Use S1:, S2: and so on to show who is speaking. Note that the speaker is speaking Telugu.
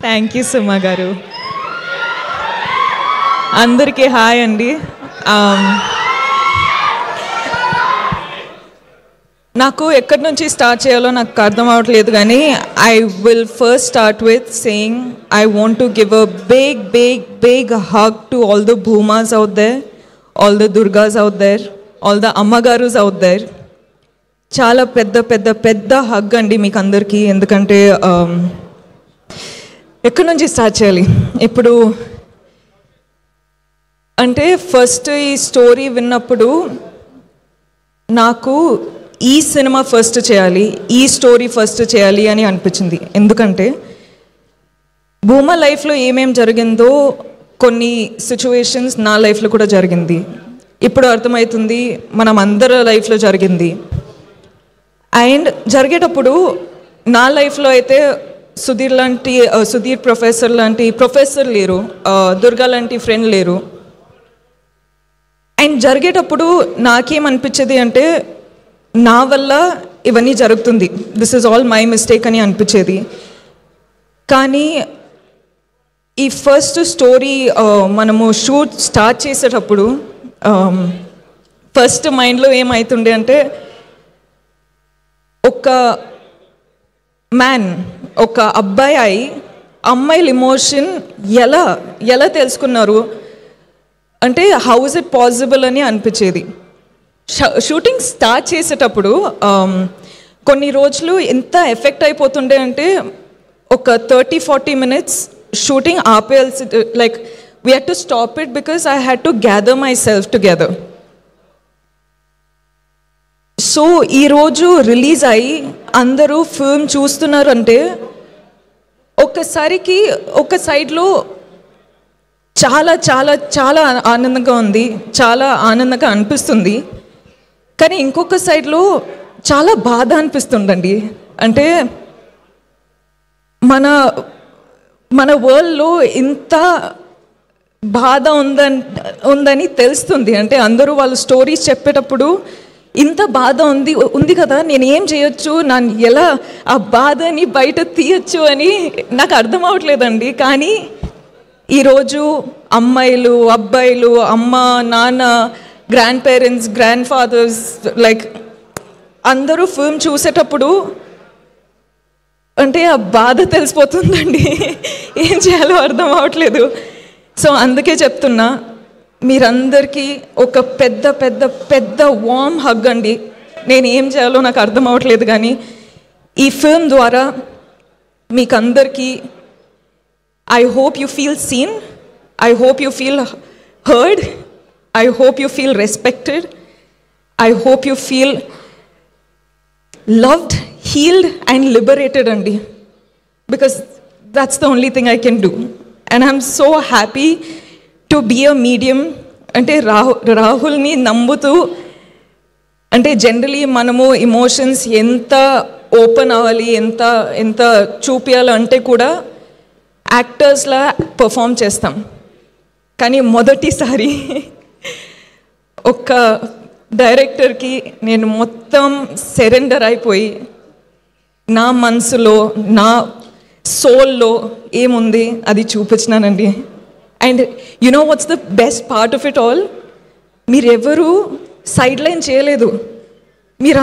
S1: థ్యాంక్ యూ సుమా గారు. అందరికీ హాయ్ అండి. నాకు ఎక్కడి నుంచి స్టార్ట్ చేయాలో నాకు అర్థం అవ్వట్లేదు, కానీ I will first start with saying I want to give a big big big hug to all the Bhumas out there, all the Durgas out there, all the అమ్మగారుస్ అవుట్ దేర్. చాలా పెద్ద పెద్ద పెద్ద హగ్ అండి మీకు అందరికీ. ఎందుకంటే ఎక్కడి నుంచి స్టార్ట్ చేయాలి ఇప్పుడు అంటే, ఫస్ట్ ఈ స్టోరీ విన్నప్పుడు నాకు ఈ సినిమా ఫస్ట్ చేయాలి, ఈ స్టోరీ ఫస్ట్ చేయాలి అని అనిపించింది. ఎందుకంటే భూమా లైఫ్లో ఏమేం జరిగిందో కొన్ని సిచ్యువేషన్స్ నా లైఫ్లో కూడా జరిగింది. ఇప్పుడు అర్థమవుతుంది మనం అందరి లైఫ్లో జరిగింది. అండ్ జరిగేటప్పుడు నా లైఫ్లో అయితే సుధీర్ ప్రొఫెసర్ లాంటి ప్రొఫెసర్ లేరు, దుర్గా లాంటి ఫ్రెండ్ లేరు. అండ్ జరిగేటప్పుడు నాకేమనిపించేది అంటే, నా వల్ల ఇవన్నీ జరుగుతుంది, this is all my mistake అని అనిపించేది. కానీ ఈ ఫస్ట్ స్టోరీ మనము షూట్ స్టార్ట్ చేసేటప్పుడు ఫస్ట్ మైండ్లో ఏమవుతుండే అంటే, ఒక మ్యాన్, ఒక అబ్బాయి అమ్మాయిల ఎమోషన్ ఎలా తెలుసుకున్నారు అంటే, హౌ ఇస్ ఇట్ పాసిబుల్ అని అనిపించేది. షూటింగ్ స్టార్ట్ చేసేటప్పుడు కొన్ని రోజులు ఎంత ఎఫెక్ట్ అయిపోతుండే అంటే, ఒక 30-40 minutes షూటింగ్ ఆపేయాల్సి, like we had to stop it because I had to gather myself together. So ఈరోజు రిలీజ్ అయ్యి అందరూ ఫిల్మ్ చూస్తున్నారంటే, ఒక్కసారికి ఒక సైడ్లో చాలా చాలా చాలా ఆనందంగా ఉంది, చాలా ఆనందంగా అనిపిస్తుంది. కానీ ఇంకొక సైడ్లో చాలా బాధ అనిపిస్తుందండి. అంటే మన వరల్డ్లో ఇంత బాధ ఉందని తెలుస్తుంది. అంటే అందరూ వాళ్ళ స్టోరీస్ చెప్పేటప్పుడు ఇంత బాధ ఉంది కదా, నేను ఏం చేయొచ్చు, నన్ను ఎలా ఆ బాధని బయట తీయచ్చు అని నాకు అర్థం అవ్వట్లేదండి. కానీ ఈరోజు అమ్మాయిలు, అబ్బాయిలు, అమ్మ, నాన్న, grand parents, grand fathers, like అందరూ ఫిల్మ్ చూసేటప్పుడు అంటే ఆ బాధ తెలిసిపోతుందండి. ఏం చేయాలో అర్థం అవ్వట్లేదు. సో అందుకే చెప్తున్నా, మీరందరికీ ఒక పెద్ద పెద్ద పెద్ద వార్మ్ హగ్ అండి. నేను ఏం చేయాలో నాకు అర్థం అవ్వట్లేదు, కానీ ఈ ఫిల్మ్ ద్వారా మీకు అందరికీ I hope you feel seen, I hope you feel heard, I hope you feel respected, I hope you feel loved, healed and liberated andi, because that's the only thing I can do. And I'm so happy to be a medium. Ante Rahul ni nambutu, ante generally manamu emotions enta open avali, enta చూపియాలి అంటే కూడా యాక్టర్స్లా పర్ఫామ్ చేస్తాం. కానీ మొదటిసారి ఒక డైరెక్టర్కి నేను మొత్తం సరెండర్ అయిపోయి, నా మనసులో, నా సోల్లో ఏముంది అది చూపించినానండి. And you know what's the best part of it all, మీరెవరూ సైడ్ లైన్ చేయలేదు. మీరు